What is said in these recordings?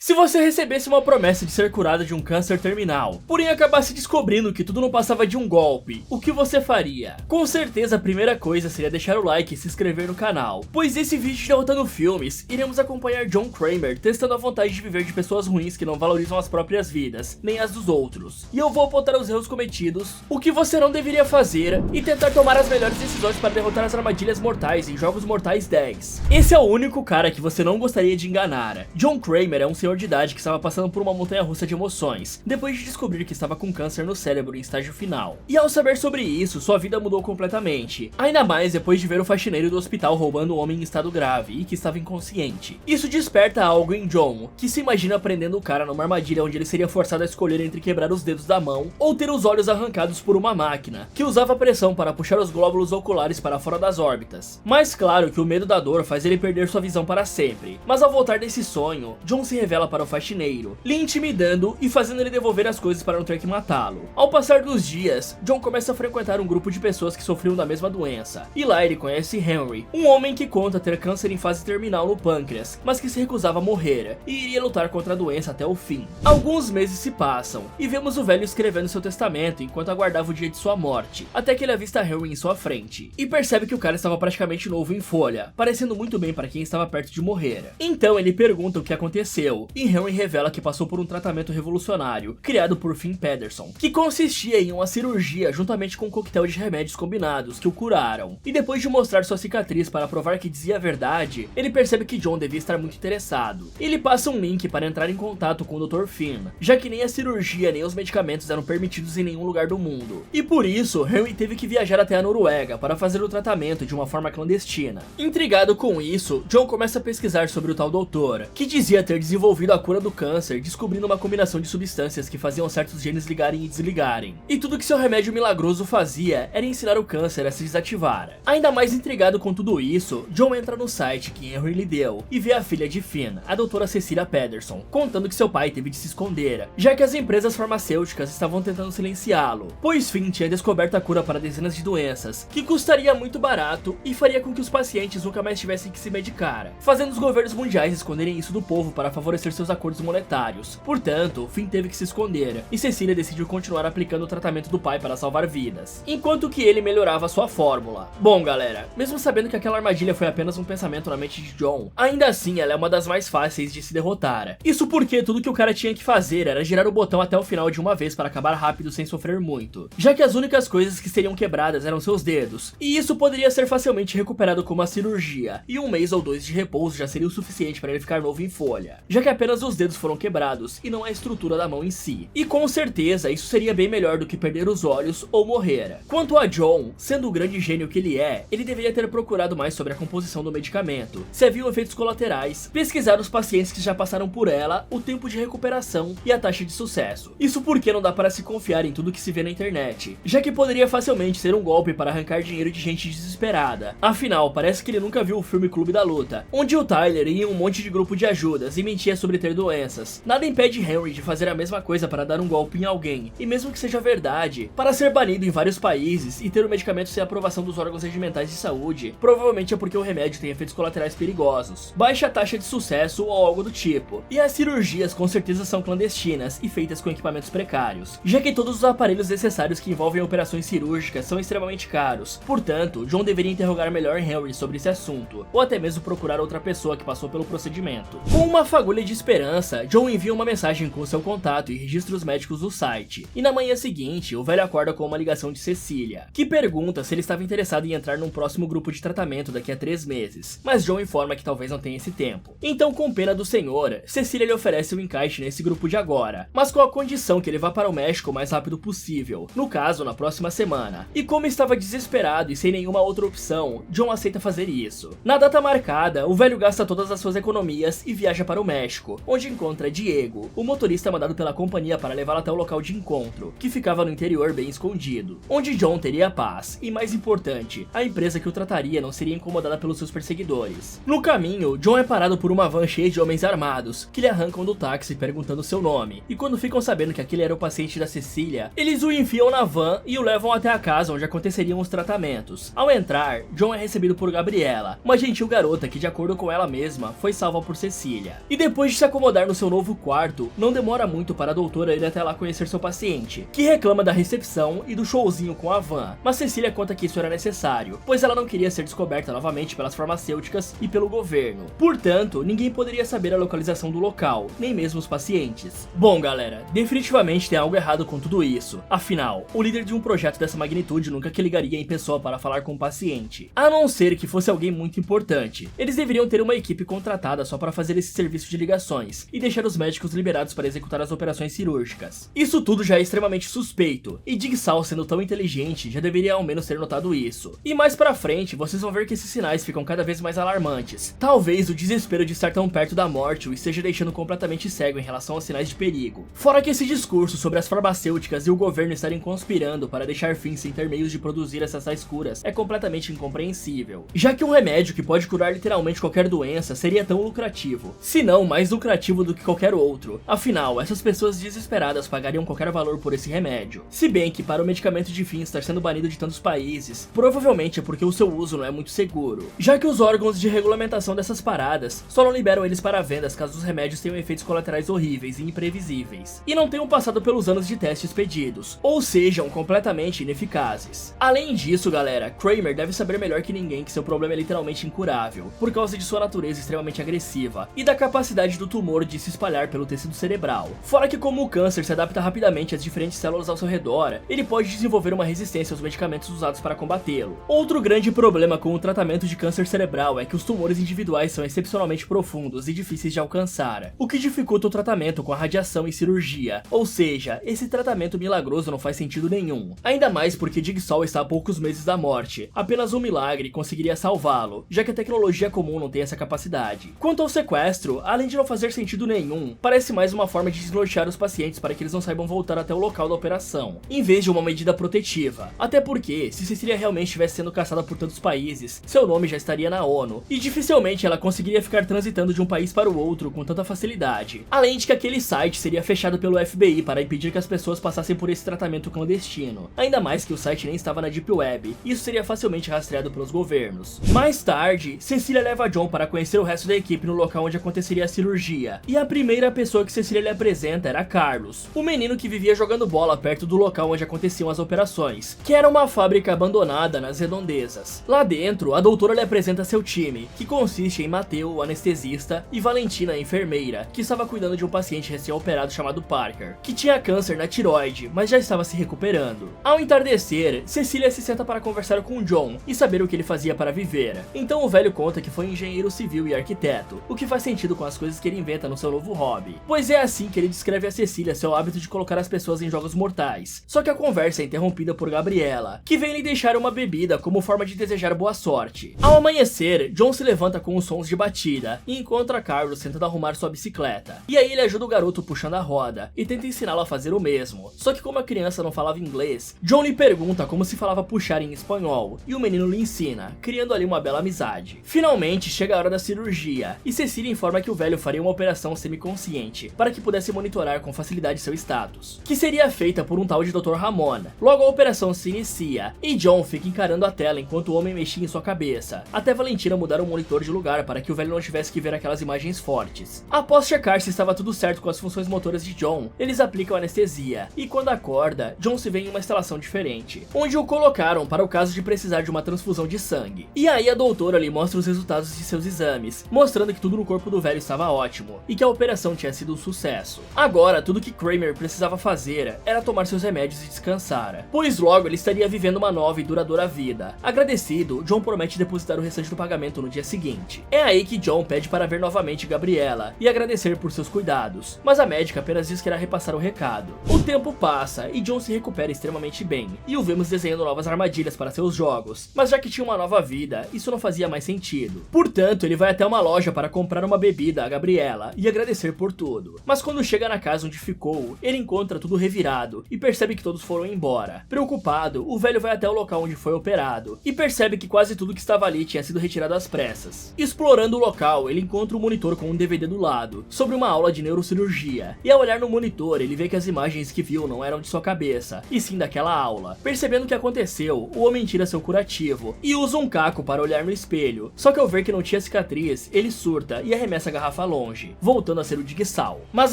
Se você recebesse uma promessa de ser curada de um câncer terminal, porém acabasse descobrindo que tudo não passava de um golpe, o que você faria? Com certeza a primeira coisa seria deixar o like e se inscrever no canal, pois nesse vídeo de Derrotando Filmes, iremos acompanhar John Kramer testando a vontade de viver de pessoas ruins que não valorizam as próprias vidas, nem as dos outros. E eu vou apontar os erros cometidos, o que você não deveria fazer e tentar tomar as melhores decisões para derrotar as armadilhas mortais em Jogos Mortais 10. Esse é o único cara que você não gostaria de enganar. John Kramer é um senhor de idade que estava passando por uma montanha russa de emoções, depois de descobrir que estava com câncer no cérebro em estágio final. E ao saber sobre isso, sua vida mudou completamente, ainda mais depois de ver o faxineiro do hospital roubando um homem em estado grave e que estava inconsciente. Isso desperta algo em John, que se imagina prendendo o cara numa armadilha onde ele seria forçado a escolher entre quebrar os dedos da mão ou ter os olhos arrancados por uma máquina, que usava pressão para puxar os glóbulos oculares para fora das órbitas. Mas claro que o medo da dor faz ele perder sua visão para sempre, mas ao voltar desse sonho, John se revela para o faxineiro, lhe intimidando e fazendo ele devolver as coisas para não ter que matá-lo. Ao passar dos dias, John começa a frequentar um grupo de pessoas que sofriam da mesma doença, e lá ele conhece Henry, um homem que conta ter câncer em fase terminal no pâncreas, mas que se recusava a morrer, e iria lutar contra a doença até o fim. Alguns meses se passam, e vemos o velho escrevendo seu testamento enquanto aguardava o dia de sua morte, até que ele avista Henry em sua frente, e percebe que o cara estava praticamente novo em folha, parecendo muito bem para quem estava perto de morrer. Então ele pergunta o que aconteceu, e Henry revela que passou por um tratamento revolucionário, criado por Finn Pederson, que consistia em uma cirurgia juntamente com um coquetel de remédios combinados que o curaram. E depois de mostrar sua cicatriz para provar que dizia a verdade, ele percebe que John devia estar muito interessado. Ele passa um link para entrar em contato com o Dr. Finn, já que nem a cirurgia nem os medicamentos eram permitidos em nenhum lugar do mundo. E por isso, Henry teve que viajar até a Noruega para fazer o tratamento de uma forma clandestina. Intrigado com isso, John começa a pesquisar sobre o tal doutor, que dizia ter desenvolvido a cura do câncer, descobrindo uma combinação de substâncias que faziam certos genes ligarem e desligarem. E tudo que seu remédio milagroso fazia era ensinar o câncer a se desativar. Ainda mais intrigado com tudo isso, John entra no site que Henry lhe deu e vê a filha de Finn, a doutora Cecilia Pederson, contando que seu pai teve de se esconder, já que as empresas farmacêuticas estavam tentando silenciá-lo, pois Finn tinha descoberto a cura para dezenas de doenças, que custaria muito barato e faria com que os pacientes nunca mais tivessem que se medicar, fazendo os governos mundiais esconderem isso do povo para favorecer seus acordos monetários. Portanto, Finn teve que se esconder, e Cecilia decidiu continuar aplicando o tratamento do pai para salvar vidas, enquanto que ele melhorava sua fórmula. Bom galera, mesmo sabendo que aquela armadilha foi apenas um pensamento na mente de John, ainda assim ela é uma das mais fáceis de se derrotar. Isso porque tudo que o cara tinha que fazer era girar o botão até o final de uma vez para acabar rápido sem sofrer muito, já que as únicas coisas que seriam quebradas eram seus dedos, e isso poderia ser facilmente recuperado com uma cirurgia, e um mês ou dois de repouso já seria o suficiente para ele ficar novo em folha, já que apenas os dedos foram quebrados e não a estrutura da mão em si. E com certeza isso seria bem melhor do que perder os olhos ou morrer. Quanto a John, sendo o grande gênio que ele é, ele deveria ter procurado mais sobre a composição do medicamento, se haviam efeitos colaterais, pesquisar os pacientes que já passaram por ela, o tempo de recuperação e a taxa de sucesso. Isso porque não dá para se confiar em tudo que se vê na internet, já que poderia facilmente ser um golpe para arrancar dinheiro de gente desesperada. Afinal, parece que ele nunca viu o filme Clube da Luta, onde o Tyler ia em um monte de grupo de ajudas e mentia sobre ter doenças. Nada impede Henry de fazer a mesma coisa para dar um golpe em alguém, e mesmo que seja verdade, para ser banido em vários países e ter o medicamento sem aprovação dos órgãos regimentais de saúde, provavelmente é porque o remédio tem efeitos colaterais perigosos, baixa taxa de sucesso ou algo do tipo. E as cirurgias com certeza são clandestinas e feitas com equipamentos precários, já que todos os aparelhos necessários que envolvem operações cirúrgicas são extremamente caros. Portanto, John deveria interrogar melhor Henry sobre esse assunto, ou até mesmo procurar outra pessoa que passou pelo procedimento. Com uma fagulha de esperança, John envia uma mensagem com seu contato e registra os médicos do site, e na manhã seguinte, o velho acorda com uma ligação de Cecilia, que pergunta se ele estava interessado em entrar num próximo grupo de tratamento daqui a 3 meses, mas John informa que talvez não tenha esse tempo. Então, com pena do senhor, Cecilia lhe oferece um encaixe nesse grupo de agora, mas com a condição que ele vá para o México o mais rápido possível, no caso, na próxima semana. E como estava desesperado e sem nenhuma outra opção, John aceita fazer isso. Na data marcada, o velho gasta todas as suas economias e viaja para o México, onde encontra Diego, o motorista mandado pela companhia para levá-lo até o local de encontro, que ficava no interior bem escondido, onde John teria paz, e mais importante, a empresa que o trataria não seria incomodada pelos seus perseguidores. No caminho, John é parado por uma van cheia de homens armados, que lhe arrancam do táxi perguntando seu nome, e quando ficam sabendo que aquele era o paciente da Cecilia, eles o enfiam na van e o levam até a casa onde aconteceriam os tratamentos. Ao entrar, John é recebido por Gabriela, uma gentil garota que, de acordo com ela mesma, foi salva por Cecilia. E depois Depois de se acomodar no seu novo quarto, não demora muito para a doutora ir até lá conhecer seu paciente, que reclama da recepção e do showzinho com a van, mas Cecília conta que isso era necessário, pois ela não queria ser descoberta novamente pelas farmacêuticas e pelo governo. Portanto, ninguém poderia saber a localização do local, nem mesmo os pacientes. Bom galera, definitivamente tem algo errado com tudo isso. Afinal, o líder de um projeto dessa magnitude nunca que ligaria em pessoa para falar com o paciente, a não ser que fosse alguém muito importante. Eles deveriam ter uma equipe contratada só para fazer esse serviço de ligações e deixar os médicos liberados para executar as operações cirúrgicas. Isso tudo já é extremamente suspeito, e Jigsaw, sendo tão inteligente, já deveria ao menos ter notado isso. E mais pra frente, vocês vão ver que esses sinais ficam cada vez mais alarmantes. Talvez o desespero de estar tão perto da morte o esteja deixando completamente cego em relação aos sinais de perigo. Fora que esse discurso sobre as farmacêuticas e o governo estarem conspirando para deixar fim sem ter meios de produzir essas sais curas é completamente incompreensível, já que um remédio que pode curar literalmente qualquer doença seria tão lucrativo, se não mais lucrativo do que qualquer outro. Afinal, essas pessoas desesperadas pagariam qualquer valor por esse remédio. Se bem que para o medicamento de fim estar sendo banido de tantos países, provavelmente é porque o seu uso não é muito seguro, já que os órgãos de regulamentação dessas paradas só não liberam eles para vendas caso os remédios tenham efeitos colaterais horríveis e imprevisíveis, e não tenham passado pelos anos de testes pedidos, ou sejam completamente ineficazes. Além disso galera, Kramer deve saber melhor que ninguém que seu problema é literalmente incurável, por causa de sua natureza extremamente agressiva, e da capacidade do tumor de se espalhar pelo tecido cerebral. Fora que como o câncer se adapta rapidamente às diferentes células ao seu redor, ele pode desenvolver uma resistência aos medicamentos usados para combatê-lo. Outro grande problema com o tratamento de câncer cerebral é que os tumores individuais são excepcionalmente profundos e difíceis de alcançar, o que dificulta o tratamento com a radiação e cirurgia, ou seja, esse tratamento milagroso não faz sentido nenhum. Ainda mais porque Jigsaw está a poucos meses da morte, apenas um milagre conseguiria salvá-lo, já que a tecnologia comum não tem essa capacidade. Quanto ao sequestro, além de não fazer sentido nenhum, parece mais uma forma de desnortear os pacientes para que eles não saibam voltar até o local da operação, em vez de uma medida protetiva. Até porque, se Cecília realmente estivesse sendo caçada por tantos países, seu nome já estaria na ONU, e dificilmente ela conseguiria ficar transitando de um país para o outro com tanta facilidade. Além de que aquele site seria fechado pelo FBI para impedir que as pessoas passassem por esse tratamento clandestino, ainda mais que o site nem estava na Deep Web, e isso seria facilmente rastreado pelos governos. Mais tarde, Cecília leva John para conhecer o resto da equipe no local onde aconteceria a cirurgia, e a primeira pessoa que Cecília lhe apresenta era Carlos, o menino que vivia jogando bola perto do local onde aconteciam as operações, que era uma fábrica abandonada nas redondezas. Lá dentro, a doutora lhe apresenta seu time, que consiste em Mateu, o anestesista, e Valentina, a enfermeira, que estava cuidando de um paciente recém-operado chamado Parker, que tinha câncer na tiroide, mas já estava se recuperando. Ao entardecer, Cecília se senta para conversar com John e saber o que ele fazia para viver. Então o velho conta que foi engenheiro civil e arquiteto, o que faz sentido com as coisas que ele inventa no seu novo hobby, pois é assim que ele descreve a Cecília seu hábito de colocar as pessoas em jogos mortais. Só que a conversa é interrompida por Gabriela, que vem lhe deixar uma bebida como forma de desejar boa sorte. Ao amanhecer, John se levanta com os sons de batida e encontra Carlos tentando arrumar sua bicicleta. E aí ele ajuda o garoto puxando a roda e tenta ensiná-lo a fazer o mesmo. Só que como a criança não falava inglês, John lhe pergunta como se falava puxar em espanhol, e o menino lhe ensina, criando ali uma bela amizade. Finalmente chega a hora da cirurgia, e Cecília informa que o velho faria uma operação semiconsciente, para que pudesse monitorar com facilidade seu status, que seria feita por um tal de Dr. Ramon. Logo a operação se inicia, e John fica encarando a tela enquanto o homem mexia em sua cabeça, até Valentina mudar o monitor de lugar para que o velho não tivesse que ver aquelas imagens fortes. Após checar se estava tudo certo com as funções motoras de John, eles aplicam anestesia, e quando acorda, John se vê em uma instalação diferente, onde o colocaram para o caso de precisar de uma transfusão de sangue. E aí a doutora lhe mostra os resultados de seus exames, mostrando que tudo no corpo do velho estava ótimo, e que a operação tinha sido um sucesso. Agora, tudo que Kramer precisava fazer era tomar seus remédios e descansar, pois logo ele estaria vivendo uma nova e duradoura vida. Agradecido, John promete depositar o restante do pagamento no dia seguinte. É aí que John pede para ver novamente Gabriela e agradecer por seus cuidados, mas a médica apenas diz que irá repassar o recado. O tempo passa e John se recupera extremamente bem, e o vemos desenhando novas armadilhas para seus jogos, mas já que tinha uma nova vida, isso não fazia mais sentido. Portanto, ele vai até uma loja para comprar uma bebida a Gabriela e agradecer por tudo. Mas quando chega na casa onde ficou, ele encontra tudo revirado e percebe que todos foram embora. Preocupado, o velho vai até o local onde foi operado e percebe que quase tudo que estava ali tinha sido retirado às pressas. Explorando o local, ele encontra um monitor com um DVD do lado, sobre uma aula de neurocirurgia, e ao olhar no monitor, ele vê que as imagens que viu não eram de sua cabeça, e sim daquela aula. Percebendo o que aconteceu, o homem tira seu curativo e usa um caco para olhar no espelho, só que ao ver que não tinha cicatriz, ele surta e arremessa a garrafa longe. longe, voltando a ser o Jigsaw. Mas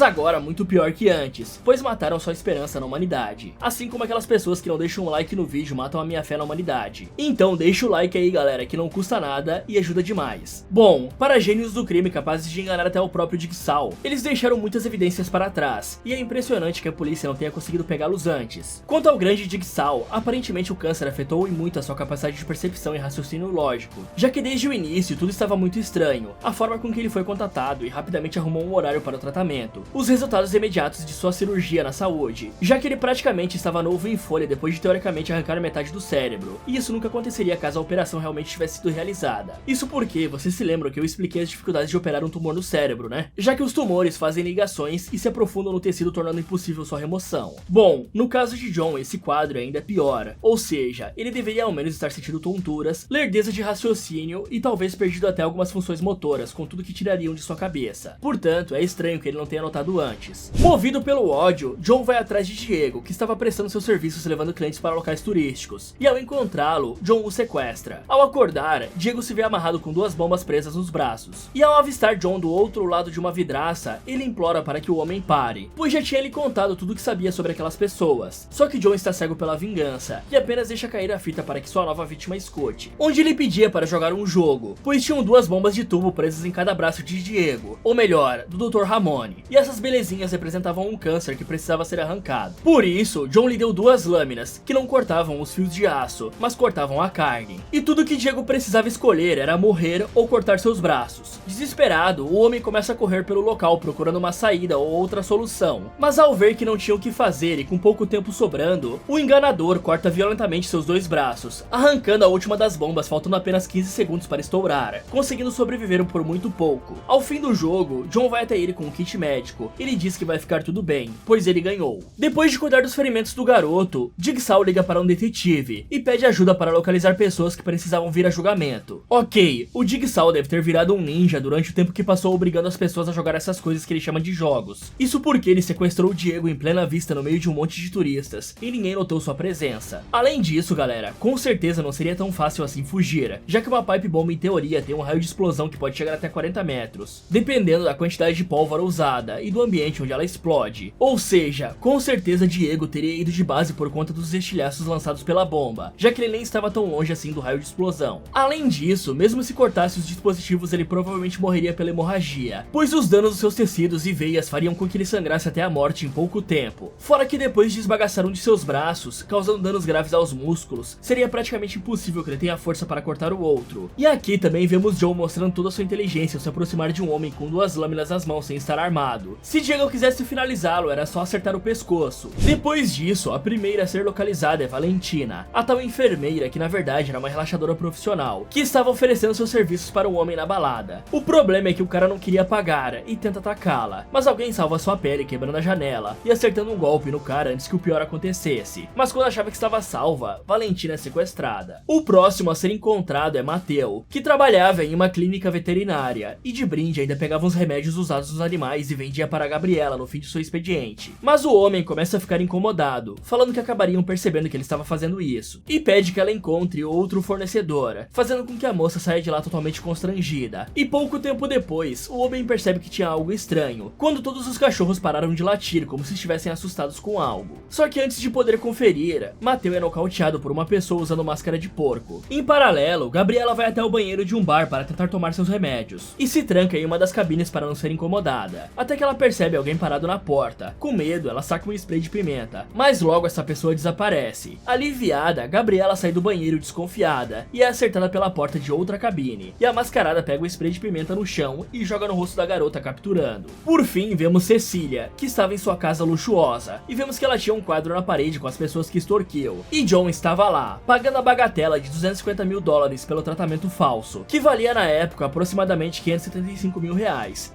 agora muito pior que antes, pois mataram sua esperança na humanidade. Assim como aquelas pessoas que não deixam um like no vídeo matam a minha fé na humanidade. Então deixa o like aí galera, que não custa nada e ajuda demais. Bom, para gênios do crime capazes de enganar até o próprio Jigsaw, eles deixaram muitas evidências para trás, e é impressionante que a polícia não tenha conseguido pegá-los antes. Quanto ao grande Jigsaw, aparentemente o câncer afetou em muito a sua capacidade de percepção e raciocínio lógico, já que desde o início tudo estava muito estranho, a forma com que ele foi contatado e rapidamente arrumou um horário para o tratamento, os resultados imediatos de sua cirurgia na saúde, já que ele praticamente estava novo em folha depois de teoricamente arrancar metade do cérebro, e isso nunca aconteceria caso a operação realmente tivesse sido realizada. Isso porque, vocês se lembram que eu expliquei as dificuldades de operar um tumor no cérebro, né? Já que os tumores fazem ligações e se aprofundam no tecido, tornando impossível sua remoção. Bom, no caso de John, esse quadro ainda é pior, ou seja, ele deveria ao menos estar sentindo tonturas, lerdeza de raciocínio e talvez perdido até algumas funções motoras, com tudo que tirariam de sua cabeça. Portanto, é estranho que ele não tenha notado antes. Movido pelo ódio, John vai atrás de Diego, que estava prestando seus serviços levando clientes para locais turísticos, e ao encontrá-lo, John o sequestra. Ao acordar, Diego se vê amarrado com 2 bombas presas nos braços, e ao avistar John do outro lado de uma vidraça, ele implora para que o homem pare, pois já tinha lhe contado tudo o que sabia sobre aquelas pessoas. Só que John está cego pela vingança, e apenas deixa cair a fita para que sua nova vítima escute, onde ele pedia para jogar um jogo, pois tinham 2 bombas de tubo presas em cada braço de Diego, ou melhor, do Dr. Ramone, e essas belezinhas representavam um câncer que precisava ser arrancado. Por isso, John lhe deu 2 lâminas, que não cortavam os fios de aço, mas cortavam a carne. E tudo que Diego precisava escolher era morrer ou cortar seus braços. Desesperado, o homem começa a correr pelo local procurando uma saída ou outra solução, mas ao ver que não tinha o que fazer e com pouco tempo sobrando, o enganador corta violentamente seus 2 braços, arrancando a última das bombas, faltando apenas 15 segundos para estourar, conseguindo sobreviver por muito pouco. Ao fim do jogo, John vai até ele com um kit médico. Ele diz que vai ficar tudo bem, pois ele ganhou. Depois de cuidar dos ferimentos do garoto, Jigsaw liga para um detetive e pede ajuda para localizar pessoas que precisavam vir a julgamento. Ok, o Jigsaw deve ter virado um ninja durante o tempo que passou obrigando as pessoas a jogar essas coisas que ele chama de jogos. Isso porque ele sequestrou o Diego em plena vista no meio de um monte de turistas, e ninguém notou sua presença. Além disso, galera, com certeza não seria tão fácil assim fugir, já que uma pipe bomb em teoria tem um raio de explosão que pode chegar até 40 metros, dependendo da quantidade de pólvora usada e do ambiente onde ela explode. Ou seja, com certeza Diego teria ido de base por conta dos estilhaços lançados pela bomba, já que ele nem estava tão longe assim do raio de explosão. Além disso, mesmo se cortasse os dispositivos, ele provavelmente morreria pela hemorragia, pois os danos dos seus tecidos e veias fariam com que ele sangrasse até a morte em pouco tempo. Fora que depois de esbagaçar um de seus braços, causando danos graves aos músculos, seria praticamente impossível que ele tenha força para cortar o outro. E aqui também vemos John mostrando toda a sua inteligência ao se aproximar de um homem com 2 lâminas nas mãos sem estar armado. Se Diego quisesse finalizá-lo, era só acertar o pescoço. Depois disso, a primeira a ser localizada é Valentina, a tal enfermeira que na verdade era uma relaxadora profissional, que estava oferecendo seus serviços para um homem na balada. O problema é que o cara não queria pagar e tenta atacá-la, mas alguém salva sua pele quebrando a janela e acertando um golpe no cara antes que o pior acontecesse. Mas quando achava que estava salva, Valentina é sequestrada. O próximo a ser encontrado é Mateu, que trabalhava em uma clínica veterinária e de brinde ainda pegava uns remédios usados nos animais e vendia para Gabriela no fim de seu expediente. Mas o homem começa a ficar incomodado, falando que acabariam percebendo que ele estava fazendo isso, e pede que ela encontre outro fornecedor, fazendo com que a moça saia de lá totalmente constrangida. E pouco tempo depois, o homem percebe que tinha algo estranho, quando todos os cachorros pararam de latir como se estivessem assustados com algo. Só que antes de poder conferir, Mateu é nocauteado por uma pessoa usando máscara de porco. Em paralelo, Gabriela vai até o banheiro de um bar para tentar tomar seus remédios, e se tranca em uma das cabines para não ser incomodada, até que ela percebe alguém parado na porta. Com medo, ela saca um spray de pimenta, mas logo essa pessoa desaparece. Aliviada, Gabriela sai do banheiro desconfiada, e é acertada pela porta de outra cabine, e a mascarada pega o spray de pimenta no chão e joga no rosto da garota, capturando. Por fim, vemos Cecília, que estava em sua casa luxuosa, e vemos que ela tinha um quadro na parede com as pessoas que extorquiu, e John estava lá, pagando a bagatela de $250 mil pelo tratamento falso, que valia na época aproximadamente R$575 mil.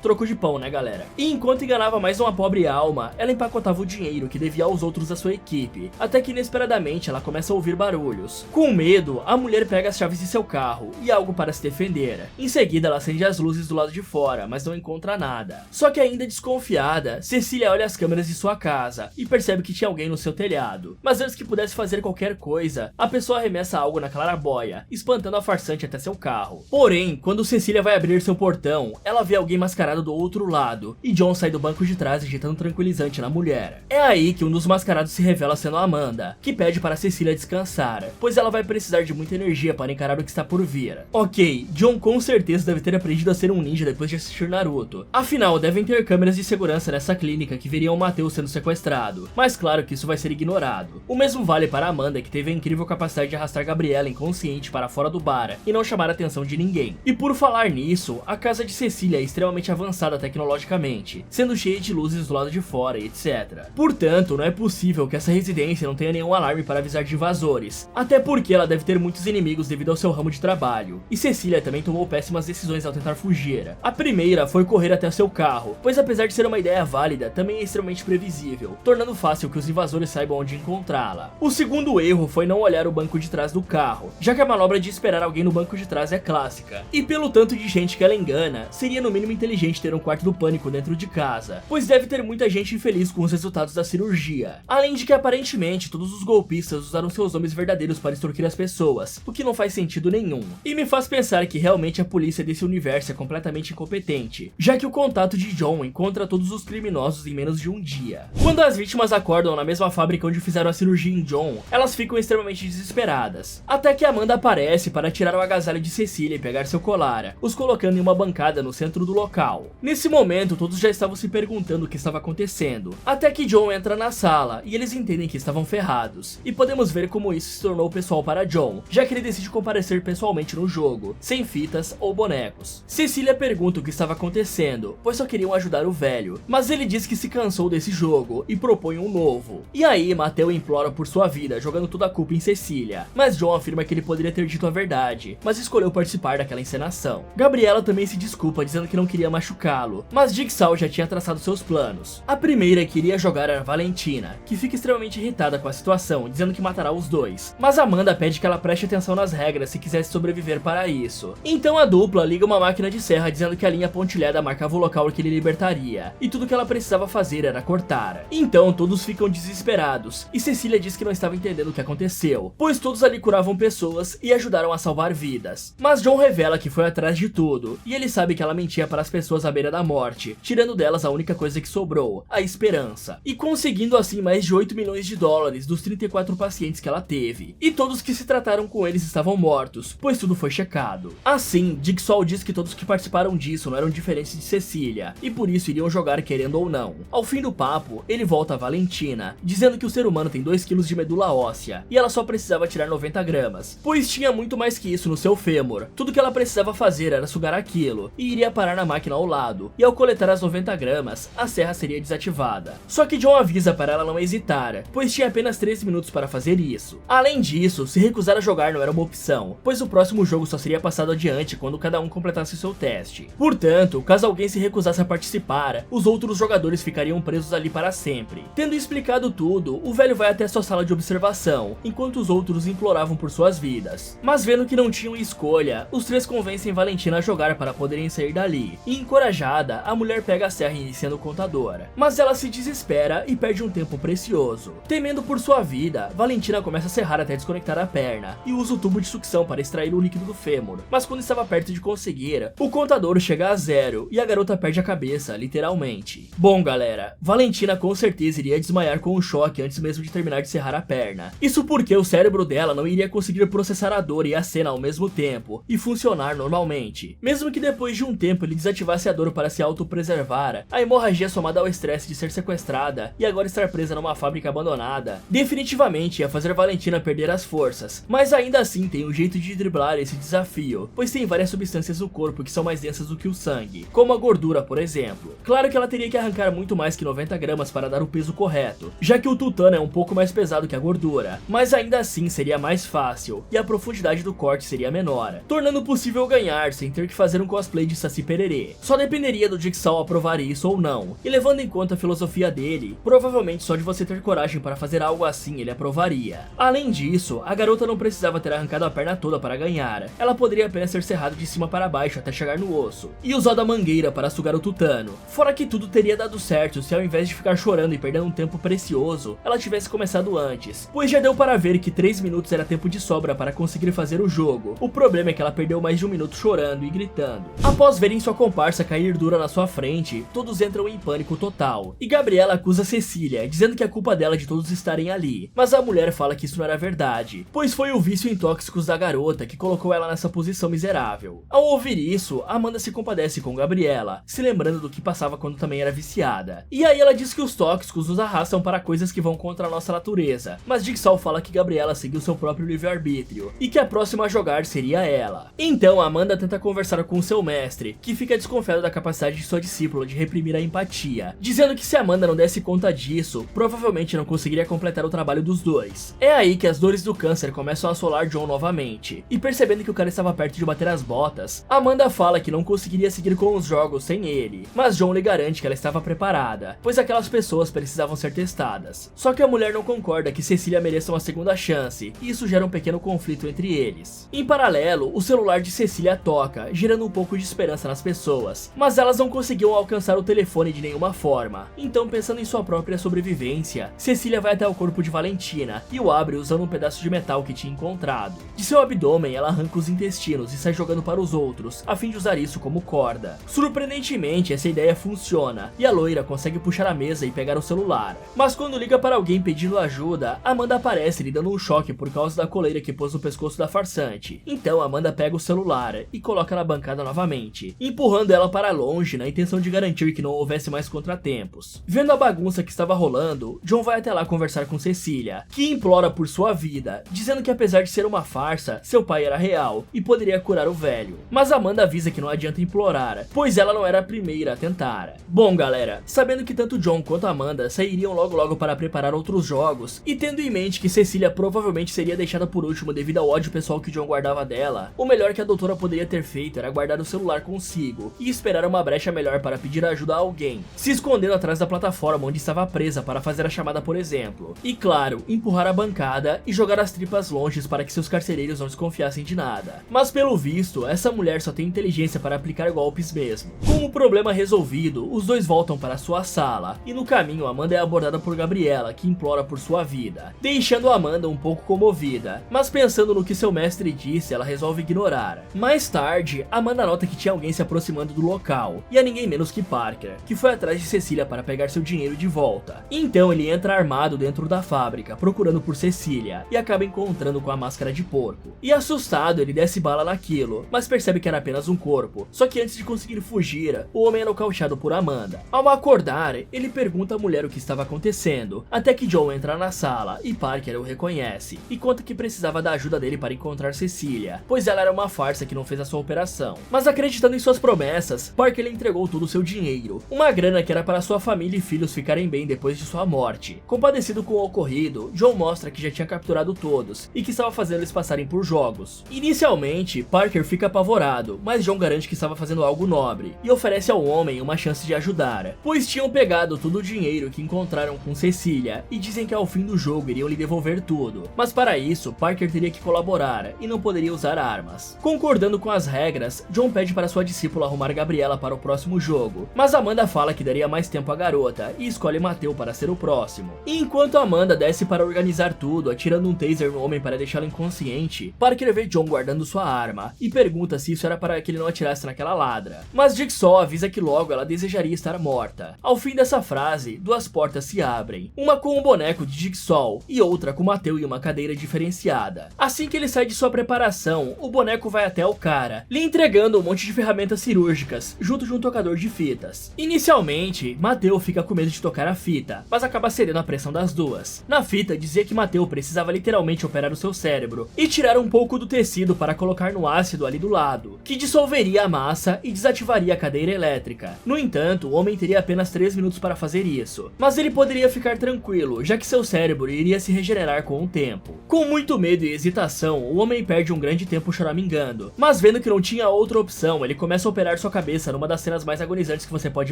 Troco de pão, né galera? E enquanto enganava mais uma pobre alma, ela empacotava o dinheiro que devia aos outros da sua equipe, até que inesperadamente ela começa a ouvir barulhos. Com medo, a mulher pega as chaves de seu carro e algo para se defender. Em seguida ela acende as luzes do lado de fora, mas não encontra nada. Só que ainda desconfiada, Cecília olha as câmeras de sua casa e percebe que tinha alguém no seu telhado. Mas antes que pudesse fazer qualquer coisa, a pessoa arremessa algo na claraboia, espantando a farsante até seu carro. Porém, quando Cecília vai abrir seu portão, ela vê alguém mascarado do outro lado, e John sai do banco de trás injetando tranquilizante na mulher. É aí que um dos mascarados se revela sendo Amanda, que pede para Cecília descansar, pois ela vai precisar de muita energia para encarar o que está por vir. Ok, John com certeza deve ter aprendido a ser um ninja depois de assistir Naruto, afinal devem ter câmeras de segurança nessa clínica que veriam Mateus sendo sequestrado, mas claro que isso vai ser ignorado. O mesmo vale para Amanda, que teve a incrível capacidade de arrastar Gabriela inconsciente para fora do bar e não chamar a atenção de ninguém. E por falar nisso, a casa de Cecília é extremamente avançada tecnologicamente, sendo cheia de luzes do lado de fora e etc. Portanto, não é possível que essa residência não tenha nenhum alarme para avisar de invasores, até porque ela deve ter muitos inimigos devido ao seu ramo de trabalho. E Cecília também tomou péssimas decisões ao tentar fugir. A primeira foi correr até seu carro, pois apesar de ser uma ideia válida, também é extremamente previsível, tornando fácil que os invasores saibam onde encontrá-la. O segundo erro foi não olhar o banco de trás do carro, já que a manobra de esperar alguém no banco de trás é clássica. E pelo tanto de gente que ela engana, seria no mínimo inteligente ter um quarto do pânico dentro de casa, pois deve ter muita gente infeliz com os resultados da cirurgia. Além de que aparentemente todos os golpistas usaram seus nomes verdadeiros para extorquir as pessoas, o que não faz sentido nenhum. E me faz pensar que realmente a polícia desse universo é completamente incompetente, já que o contato de John encontra todos os criminosos em menos de um dia. Quando as vítimas acordam na mesma fábrica onde fizeram a cirurgia em John, elas ficam extremamente desesperadas, até que Amanda aparece para tirar o agasalho de Cecília e pegar seu colar, os colocando em uma bancada no centro do local. Nesse momento, todos já estavam se perguntando o que estava acontecendo, até que John entra na sala e eles entendem que estavam ferrados, e podemos ver como isso se tornou pessoal para John, já que ele decide comparecer pessoalmente no jogo, sem fitas ou bonecos. Cecília pergunta o que estava acontecendo, pois só queriam ajudar o velho, mas ele diz que se cansou desse jogo e propõe um novo. E aí, Mateo implora por sua vida, jogando toda a culpa em Cecília, mas John afirma que ele poderia ter dito a verdade, mas escolheu participar daquela encenação. Gabriela também se desculpa, dizendo que não queria machucá-lo, mas Jigsaw já tinha traçado seus planos. A primeira que iria jogar era Valentina, que fica extremamente irritada com a situação, dizendo que matará os dois, mas Amanda pede que ela preste atenção nas regras se quisesse sobreviver para isso. Então a dupla liga uma máquina de serra dizendo que a linha pontilhada marcava o local que ele libertaria, e tudo que ela precisava fazer era cortar. Então todos ficam desesperados, e Cecília diz que não estava entendendo o que aconteceu, pois todos ali curavam pessoas e ajudaram a salvar vidas. Mas John revela que foi atrás de tudo, e ele sabe que ela mentia para as pessoas à beira da morte, tirando delas a única coisa que sobrou, a esperança, e conseguindo assim mais de 8 milhões de dólares dos 34 pacientes que ela teve. E todos que se trataram com eles estavam mortos, pois tudo foi checado. Assim, Jigsaw diz que todos que participaram disso não eram diferentes de Cecília, e por isso iriam jogar querendo ou não. Ao fim do papo, ele volta a Valentina, dizendo que o ser humano tem 2 kg de medula óssea, e ela só precisava tirar 90 gramas, pois tinha muito mais que isso no seu fêmur. Tudo que ela precisava fazer era sugar aquilo, e iria parar na máquina ao lado, e ao coletar as 90 gramas, a serra seria desativada. Só que John avisa para ela não hesitar, pois tinha apenas 13 minutos para fazer isso. Além disso, se recusar a jogar não era uma opção, pois o próximo jogo só seria passado adiante quando cada um completasse seu teste. Portanto, caso alguém se recusasse a participar, os outros jogadores ficariam presos ali para sempre. Tendo explicado tudo, o velho vai até sua sala de observação, enquanto os outros imploravam por suas vidas. Mas vendo que não tinham escolha, os três convencem Valentina a jogar para poderem sair dali, e encorajada, a mulher pega a serra iniciando o contador. Mas ela se desespera e perde um tempo precioso. Temendo por sua vida, Valentina começa a serrar até desconectar a perna, e usa o tubo de sucção para extrair o líquido do fêmur, mas quando estava perto de conseguir, o contador chega a 0 e a garota perde a cabeça, literalmente. Bom galera, Valentina com certeza iria desmaiar com o choque antes mesmo de terminar de serrar a perna. Isso porque o cérebro dela não iria conseguir processar a dor e a cena ao mesmo tempo, e funcionar normalmente. Mesmo que depois de um tempo ele desativasse a dor para se autopreservar, a hemorragia somada ao estresse de ser sequestrada e agora estar presa numa fábrica abandonada, definitivamente ia fazer Valentina perder as forças, mas ainda assim tem um jeito de driblar esse desafio, pois tem várias substâncias no corpo que são mais densas do que o sangue, como a gordura por exemplo. Claro que ela teria que arrancar muito mais que 90 gramas para dar o peso correto, já que o tutano é um pouco mais pesado que a gordura, mas ainda assim seria mais fácil, e a profundidade do corte seria menor, tornando possível ganhar sem ter que fazer um cosplay de Saci Pererê. Só dependeria do Jigsaw aprovar isso ou não, e levando em conta a filosofia dele, provavelmente só de você ter coragem para fazer algo assim ele aprovaria. Além disso, a garota não precisava ter arrancado a perna toda para ganhar, ela poderia apenas ser serrada de cima para baixo até chegar no osso, e usado a mangueira para sugar o tutano. Fora que tudo teria dado certo se ao invés de ficar chorando e perdendo um tempo precioso, ela tivesse começado antes, pois já deu para ver que 3 minutos era tempo de sobra para conseguir fazer o jogo. O problema é que ela perdeu mais de 1 minuto chorando e gritando. Após verem sua comparsa cair dura na sua frente, todos entram em pânico total. E Gabriela acusa Cecília, dizendo que é culpa dela de todos estarem ali. Mas a mulher fala que isso não era verdade, pois foi o vício em tóxicos da garota que colocou ela nessa posição miserável. Ao ouvir isso, Amanda se compadece com Gabriela, se lembrando do que passava quando também era viciada. E aí ela diz que os tóxicos nos arrastam para coisas que vão contra a nossa natureza, mas Jigsaw fala que Gabriela seguiu seu próprio livre-arbítrio, e que a próxima a jogar seria ela. Então Amanda tenta conversar com seu mestre, que fica desconfiado da capacidade de sua discípula de reprimir a empatia, dizendo que se Amanda não desse conta disso, provavelmente não conseguiria completar o trabalho dos dois. É aí que as dores do câncer começam a assolar John novamente, e percebendo que o cara estava perto de bater as botas, Amanda fala que não conseguiria seguir com os jogos sem ele, mas John lhe garante que ela estava preparada, pois aquelas pessoas precisavam ser testadas. Só que a mulher não concorda que Cecília mereça uma segunda chance, e isso gera um pequeno conflito entre eles. Em paralelo, o celular de Cecília toca, gerando um pouco de esperança nas pessoas, mas elas não conseguiam alcançar o telefone de nenhuma forma. Então, pensando em sua própria sobrevivência, Cecília vai até o corpo de Valentina e o abre usando um pedaço de metal que tinha encontrado. De seu abdômen, ela arranca os intestinos e sai jogando para os outros, a fim de usar isso como corda. Surpreendentemente, essa ideia funciona, e a loira consegue puxar a mesa e pegar o celular. Mas quando liga para alguém pedindo ajuda, Amanda aparece lhe dando um choque por causa da coleira que pôs no pescoço da farsante. Então Amanda pega o celular e coloca na bancada novamente, empurrando ela para longe na intenção de garantir que não houvesse mais contratempos. Vendo a bagunça que estava rolando, John vai até lá conversar com Cecília, que implora por sua vida, dizendo que apesar de ser uma farsa, seu pai era real e poderia curar o velho. Mas Amanda avisa que não adianta implorar, pois ela não era a primeira a tentar. Bom galera, sabendo que tanto John quanto Amanda sairiam logo para preparar outros jogos, e tendo em mente que Cecília provavelmente seria deixada por último devido ao ódio pessoal que John guardava dela, o melhor que a doutora poderia ter feito era guardar o celular consigo e esperar uma brecha melhor para pedir ajuda a alguém, se escondendo atrás da plataforma onde estava presa para fazer a chamada, por exemplo. E claro, empurrar a bancada e jogar as tripas longe para que seus carcereiros não desconfiassem de nada. Mas pelo visto, essa mulher só tem inteligência para aplicar golpes mesmo. Com o problema resolvido, os dois voltam para sua sala, e no caminho Amanda é abordada por Gabriela, que implora por sua vida, deixando Amanda um pouco comovida, mas pensando no que seu mestre disse, ela resolve ignorar. Mais tarde, Amanda nota que tinha alguém se aproximando do local, e é ninguém menos que Parker, que foi atrás de Cecília para pegar seu dinheiro de volta. Então ele entra armado dentro da fábrica, procurando por Cecília, e acaba encontrando com a máscara de porco. E assustado, ele desce bala naquilo, mas percebe que era apenas um corpo. Só que antes de conseguir fugir, o homem é nocauteado por Amanda. Ao acordar, ele pergunta à mulher o que estava acontecendo, até que John entra na sala e Parker o reconhece, e conta que precisava da ajuda dele para encontrar Cecília, pois ela era uma farsa que não fez a sua operação. Mas acreditando em suas promessas, Parker lhe entregou todo o seu dinheiro, uma grana que era para sua família e filhos ficarem bem depois de sua morte. Compadecido com o ocorrido, John mostra que já tinha capturado todos, e que estava fazendo eles passarem por jogos. Inicialmente, Parker fica apavorado, mas John garante que estava fazendo algo nobre, e oferece ao homem uma chance de ajudar, pois tinham pegado todo o dinheiro que encontraram com Cecília, e dizem que ao fim do jogo iriam lhe devolver tudo. Mas para isso, Parker teria que colaborar, e não poderia usar armas. Concordando com as regras, John pede para sua discípula arrumar Gabriela para o próximo jogo, mas Amanda fala que daria mais tempo à garota, e escolhe Mateu para ser o próximo. E enquanto Amanda desce para organizar tudo, atirando um taser no homem para deixá-lo inconsciente, Parker vê John guardando sua arma, e pergunta se isso era para que ele não atirasse naquela ladra. Mas Jigsaw avisa que logo ela desejaria estar morta. Ao fim dessa frase, duas portas se abrem, uma com um boneco de Jigsaw e outra com Mateu e uma cadeira diferenciada. Assim que ele sai de sua preparação, o boneco vai até o cara, lhe entregando um monte de ferramentas cirúrgicas, junto de um tocador de fitas. Inicialmente, Mateu fica com medo de tocar a fita, mas acaba cedendo à pressão das duas. Na fita dizia que Mateu precisava literalmente operar o seu cérebro e tirar um pouco do tecido para colocar no ácido ali do lado, que dissolveria a massa e desativaria a cadeira elétrica. No entanto, o homem teria apenas 3 minutos para fazer isso, mas ele poderia ficar tranquilo, já que seu cérebro iria se regenerar com o tempo. Com muito medo e hesitação, o homem perde um grande tempo choramingando, mas vendo que não tinha outra opção, ele começa a operar sua cabeça numa das cenas mais agonizantes que você pode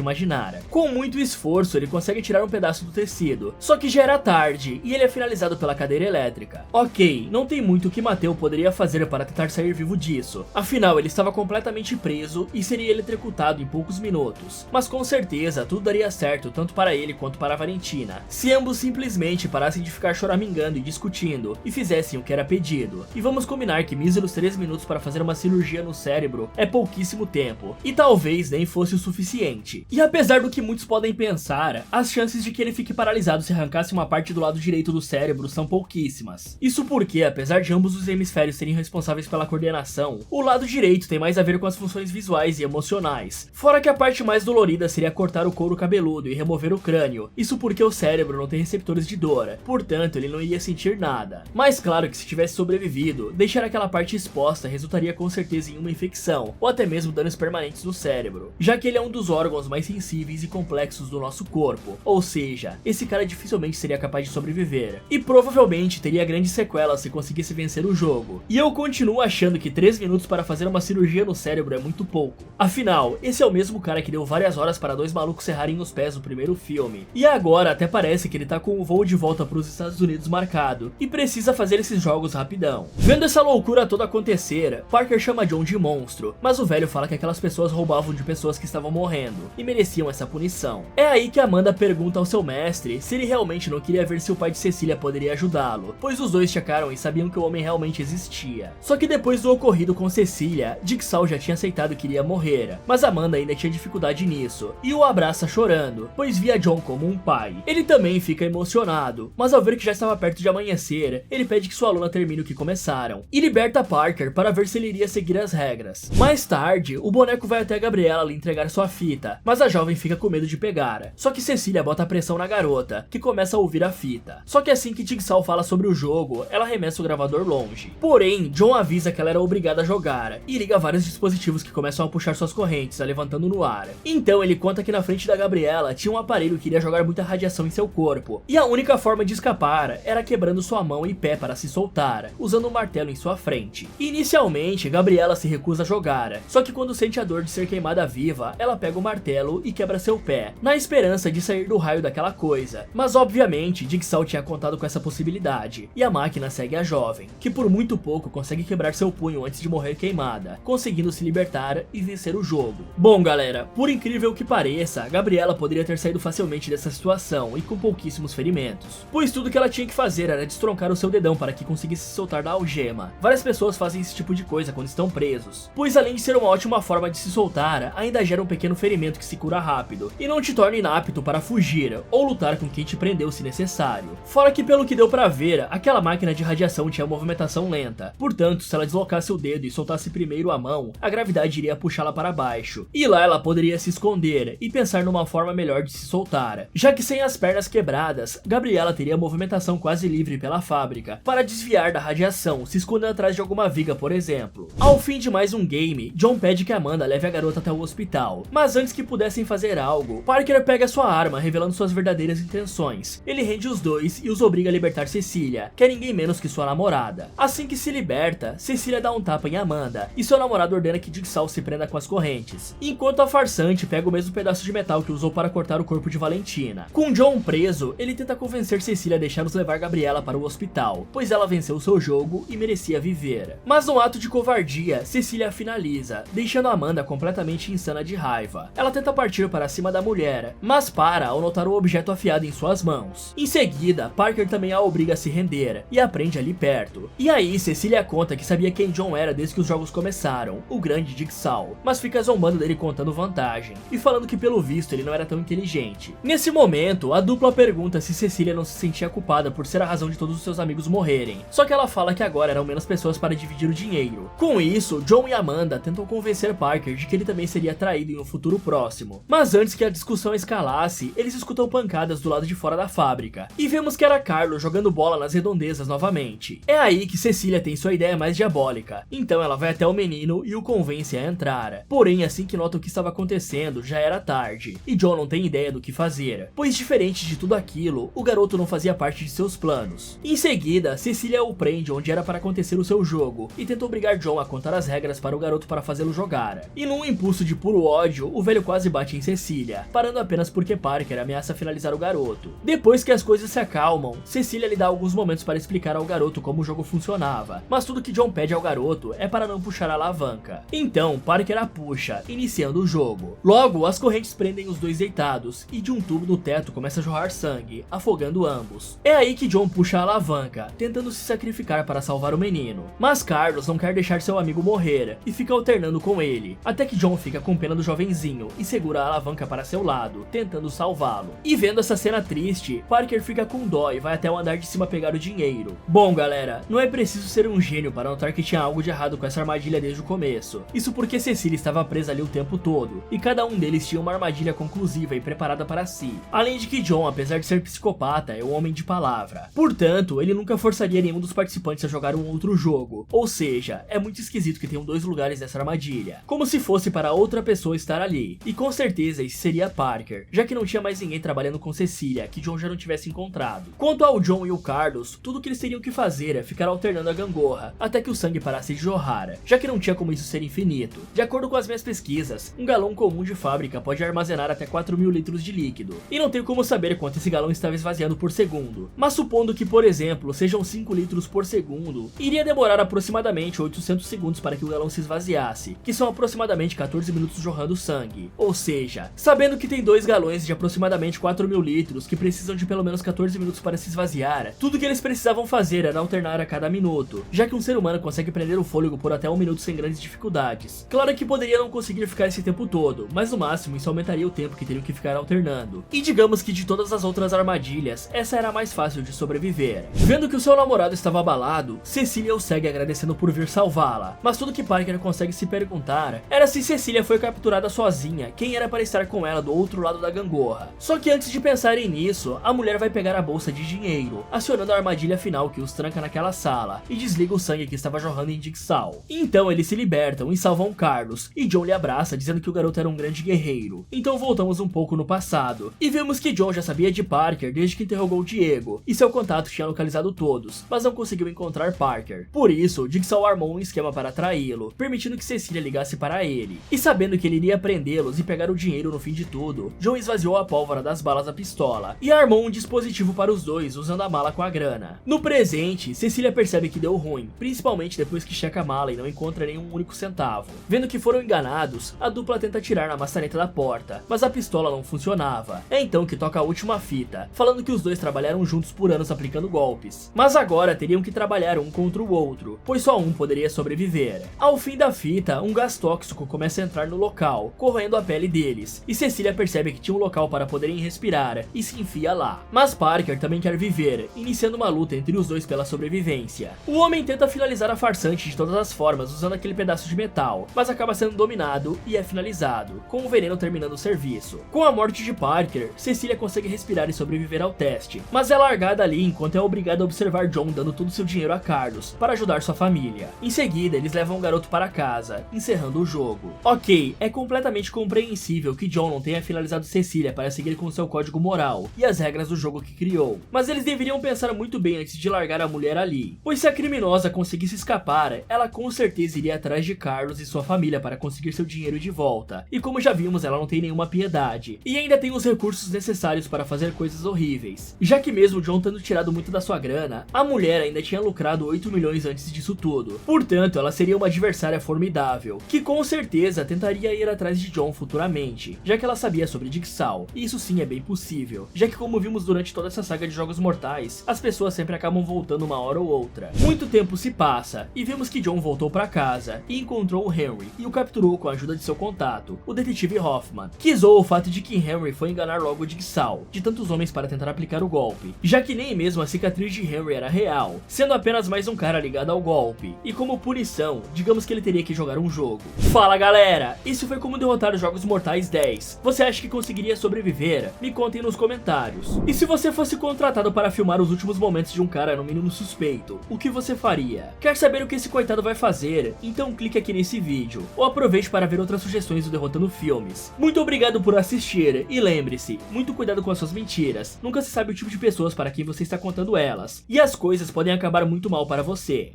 imaginar. Com muito esforço, ele consegue tirar um pedaço do tecido, só que já era tarde e ele é finalizado pela cadeira elétrica. Ok, não tem muito o que Mateu poderia fazer para tentar sair vivo disso, afinal ele estava completamente preso e seria eletrocutado em poucos minutos, mas com certeza tudo daria certo tanto para ele quanto para Valentina, se ambos simplesmente parassem de ficar choramingando e discutindo e fizessem o que era pedido. E vamos combinar que míseros 3 minutos para fazer uma cirurgia no cérebro é pouquíssimo tempo tempo, e talvez nem fosse o suficiente. E apesar do que muitos podem pensar, as chances de que ele fique paralisado se arrancasse uma parte do lado direito do cérebro são pouquíssimas. Isso porque, apesar de ambos os hemisférios serem responsáveis pela coordenação, o lado direito tem mais a ver com as funções visuais e emocionais. Fora que a parte mais dolorida seria cortar o couro cabeludo e remover o crânio, isso porque o cérebro não tem receptores de dor, portanto ele não iria sentir nada. Mas claro que se tivesse sobrevivido, deixar aquela parte exposta resultaria com certeza em uma infecção, ou até mesmo danos permanentes no cérebro, já que ele é um dos órgãos mais sensíveis e complexos do nosso corpo, ou seja, esse cara dificilmente seria capaz de sobreviver, e provavelmente teria grandes sequelas se conseguisse vencer o jogo. E eu continuo achando que 3 minutos para fazer uma cirurgia no cérebro é muito pouco. Afinal, esse é o mesmo cara que deu várias horas para 2 malucos serrarem os pés no primeiro filme, e agora até parece que ele tá com o voo de volta para os Estados Unidos marcado, e precisa fazer esses jogos rapidão. Vendo essa loucura toda acontecer, Parker chama John de monstro, mas o velho fala que aquelas pessoas roubavam de pessoas que estavam morrendo, e mereciam essa punição. É aí que Amanda pergunta ao seu mestre se ele realmente não queria ver se o pai de Cecília poderia ajudá-lo, pois os dois checaram e sabiam que o homem realmente existia. Só que depois do ocorrido com Cecília, Jigsaw já tinha aceitado que iria morrer, mas Amanda ainda tinha dificuldade nisso, e o abraça chorando, pois via John como um pai. Ele também fica emocionado, mas ao ver que já estava perto de amanhecer, ele pede que sua aluna termine o que começaram, e liberta Parker para ver se ele iria seguir as regras. Mais tarde, o boneco vai até Gabriela lhe entregar sua fita, mas a jovem fica com medo de pegar. Só que Cecília bota pressão na garota, que começa a ouvir a fita. Só que assim que Jigsaw fala sobre o jogo, ela arremessa o gravador longe. Porém, John avisa que ela era obrigada a jogar, e liga vários dispositivos que começam a puxar suas correntes, a levantando no ar. Então ele conta que na frente da Gabriela tinha um aparelho que iria jogar muita radiação em seu corpo, e a única forma de escapar era quebrando sua mão e pé para se soltar, usando um martelo em sua frente. Inicialmente, Gabriela se recusa a jogar, só que quando sente a dor de ser queimada viva, ela pega o martelo e quebra seu pé, na esperança de sair do raio daquela coisa. Mas obviamente, Jigsaw tinha contado com essa possibilidade, e a máquina segue a jovem, que por muito pouco consegue quebrar seu punho antes de morrer queimada, conseguindo se libertar e vencer o jogo. Bom galera, por incrível que pareça, Gabriela poderia ter saído facilmente dessa situação e com pouquíssimos ferimentos, pois tudo que ela tinha que fazer era destroncar o seu dedão para que conseguisse se soltar da algema. Várias pessoas fazem esse tipo de coisa quando estão presos, pois além de ser uma ótima forma de se soltar, ainda gera um pequeno ferimento que se cura rápido, e não te torna inapto para fugir, ou lutar com quem te prendeu se necessário. Fora que pelo que deu pra ver, aquela máquina de radiação tinha movimentação lenta, portanto se ela deslocasse o dedo e soltasse primeiro a mão, a gravidade iria puxá-la para baixo, e lá ela poderia se esconder e pensar numa forma melhor de se soltar, já que sem as pernas quebradas, Gabriela teria movimentação quase livre pela fábrica, para desviar da radiação, se escondendo atrás de alguma viga por exemplo. Ao fim de mais um game, John pede que Amanda leve a garota até o hospital, mas antes que pudessem fazer algo, Parker pega sua arma revelando suas verdadeiras intenções. Ele rende os dois e os obriga a libertar Cecília, que é ninguém menos que sua namorada. Assim que se liberta, Cecília dá um tapa em Amanda, e seu namorado ordena que Jigsaw se prenda com as correntes, enquanto a farsante pega o mesmo pedaço de metal que usou para cortar o corpo de Valentina. Com John preso, ele tenta convencer Cecília a deixar-nos levar Gabriela para o hospital, pois ela venceu seu jogo e merecia viver. Mas num ato de covardia, Cecília a finaliza, deixando Amanda completamente insana de raiva. Ela tenta partir para cima da mulher, mas para ao notar o objeto afiado em suas mãos. Em seguida, Parker também a obriga a se render, e a prende ali perto. E aí, Cecília conta que sabia quem John era desde que os jogos começaram, o grande Jigsaw, mas fica zombando dele contando vantagem, e falando que pelo visto ele não era tão inteligente. Nesse momento, a dupla pergunta se Cecília não se sentia culpada por ser a razão de todos os seus amigos morrerem, só que ela fala que agora eram menos pessoas para dividir o dinheiro. Com isso, John e Amanda tentam convencer Parker de que ele também seria traído em um futuro próximo. Mas antes que a discussão escalasse, eles escutam pancadas do lado de fora da fábrica, e vemos que era Carlos jogando bola nas redondezas novamente. É aí que Cecília tem sua ideia mais diabólica, então ela vai até o menino e o convence a entrar. Porém, assim que nota o que estava acontecendo, já era tarde, e John não tem ideia do que fazer, pois diferente de tudo aquilo, o garoto não fazia parte de seus planos. Em seguida, Cecília o prende onde era para acontecer o seu jogo, e tenta obrigar John a contar as regras para o garoto para fazê-lo jogar. E num impulso de puro ódio, o velho quase bate em Cecília, parando apenas porque Parker ameaça finalizar o garoto. Depois que as coisas se acalmam, Cecília lhe dá alguns momentos para explicar ao garoto como o jogo funcionava, mas tudo que John pede ao garoto é para não puxar a alavanca. Então, Parker a puxa, iniciando o jogo. Logo, as correntes prendem os dois deitados, e de um tubo no teto começa a jorrar sangue, afogando ambos. É aí que John puxa a alavanca, tentando se sacrificar para salvar o menino. Mas Carlos não quer deixar seu amigo morrer, e fica alternando com ele. ele, até que John fica com pena do jovenzinho e segura a alavanca para seu lado, tentando salvá-lo. E vendo essa cena triste, Parker fica com dó e vai até o andar de cima pegar o dinheiro. Bom galera, não é preciso ser um gênio para notar que tinha algo de errado com essa armadilha desde o começo. Isso porque Cecília estava presa ali o tempo todo, e cada um deles tinha uma armadilha conclusiva e preparada para si. Além de que John, apesar de ser psicopata, é um homem de palavra. Portanto, ele nunca forçaria nenhum dos participantes a jogar um outro jogo. Ou seja, é muito esquisito que tenham 2 lugares nessa armadilha, como se fosse para outra pessoa estar ali. E com certeza esse seria Parker, já que não tinha mais ninguém trabalhando com Cecília que John já não tivesse encontrado. Quanto ao John e o Carlos, tudo que eles teriam que fazer é ficar alternando a gangorra, até que o sangue parasse de jorrar, já que não tinha como isso ser infinito. De acordo com as minhas pesquisas, um galão comum de fábrica pode armazenar até 4.000 litros de líquido, e não tenho como saber quanto esse galão estava esvaziando por segundo. Mas supondo que, por exemplo, sejam 5 litros por segundo, iria demorar aproximadamente 800 segundos para que o galão se esvaziasse, que são aproximadamente 14 minutos jorrando sangue. Ou seja, sabendo que tem 2 galões de aproximadamente 4.000 litros que precisam de pelo menos 14 minutos para se esvaziar, tudo que eles precisavam fazer era alternar a cada minuto, já que um ser humano consegue prender o fôlego por até 1 minuto sem grandes dificuldades. Claro que poderia não conseguir ficar esse tempo todo, mas no máximo isso aumentaria o tempo que teriam que ficar alternando. E digamos que de todas as outras armadilhas, essa era a mais fácil de sobreviver. Vendo que o seu namorado estava abalado, Cecília o segue agradecendo por vir salvá-la, mas tudo que Parker consegue se perguntar era se Cecília foi capturada sozinha, quem era para estar com ela do outro lado da gangorra. Só que antes de pensarem nisso, a mulher vai pegar a bolsa de dinheiro, acionando a armadilha final que os tranca naquela sala, e desliga o sangue que estava jorrando em Jigsaw. Então eles se libertam e salvam Carlos, e John lhe abraça dizendo que o garoto era um grande guerreiro. Então voltamos um pouco no passado, e vemos que John já sabia de Parker desde que interrogou Diego, e seu contato tinha localizado todos, mas não conseguiu encontrar Parker. Por isso, Jigsaw armou um esquema para atraí-lo, permitindo que Cecília ligasse para ele. E sabendo que ele iria prendê-los e pegar o dinheiro no fim de tudo, John esvaziou a pólvora das balas da pistola, e armou um dispositivo para os dois usando a mala com a grana. No presente, Cecília percebe que deu ruim, principalmente depois que checa a mala e não encontra nenhum único centavo. Vendo que foram enganados, a dupla tenta atirar na maçaneta da porta, mas a pistola não funcionava. É então que toca a última fita, falando que os dois trabalharam juntos por anos aplicando golpes, mas agora teriam que trabalhar um contra o outro, pois só um poderia sobreviver. Ao fim da fita, um gás tóxico começa a entrar no local, corroendo a pele deles, e Cecília percebe que tinha um local para poderem respirar, e se enfia lá. Mas Parker também quer viver, iniciando uma luta entre os dois pela sobrevivência. O homem tenta finalizar a farsante de todas as formas usando aquele pedaço de metal, mas acaba sendo dominado e é finalizado, com o veneno terminando o serviço. Com a morte de Parker, Cecília consegue respirar e sobreviver ao teste, mas é largada ali enquanto é obrigada a observar John dando todo o seu dinheiro a Carlos, para ajudar sua família. Em seguida, eles levam o garoto para casa, encerrando o jogo. Ok, é completamente compreensível que John não tenha finalizado Cecília para seguir com seu código moral e as regras do jogo que criou, mas eles deveriam pensar muito bem antes de largar a mulher ali, pois se a criminosa conseguisse escapar, ela com certeza iria atrás de Carlos e sua família para conseguir seu dinheiro de volta, e como já vimos, ela não tem nenhuma piedade, e ainda tem os recursos necessários para fazer coisas horríveis, já que mesmo John tendo tirado muito da sua grana, a mulher ainda tinha lucrado 8 milhões antes disso tudo, portanto ela seria uma adversária formidável, que com certeza tentaria ir atrás de John futuramente, já que ela sabia sobre Jigsaw, e isso sim é bem possível, já que como vimos durante toda essa saga de jogos mortais, as pessoas sempre acabam voltando uma hora ou outra. Muito tempo se passa, e vemos que John voltou para casa, e encontrou o Henry, e o capturou com a ajuda de seu contato, o detetive Hoffman, que zoou o fato de que Henry foi enganar logo Jigsaw, de tantos homens para tentar aplicar o golpe, já que nem mesmo a cicatriz de Henry era real, sendo apenas mais um cara ligado ao golpe, e como punição, digamos que ele teria que jogar um jogo. Fala galera, isso foi como derrotar os Jogos Mortais 10, você acha que conseguiria sobreviver? Me contem nos comentários. E se você fosse contratado para filmar os últimos momentos de um cara no mínimo suspeito, o que você faria? Quer saber o que esse coitado vai fazer? Então clique aqui nesse vídeo, ou aproveite para ver outras sugestões do Derrotando Filmes. Muito obrigado por assistir, e lembre-se, muito cuidado com as suas mentiras, nunca se sabe o tipo de pessoas para quem você está contando elas, e as coisas podem acabar muito mal para você.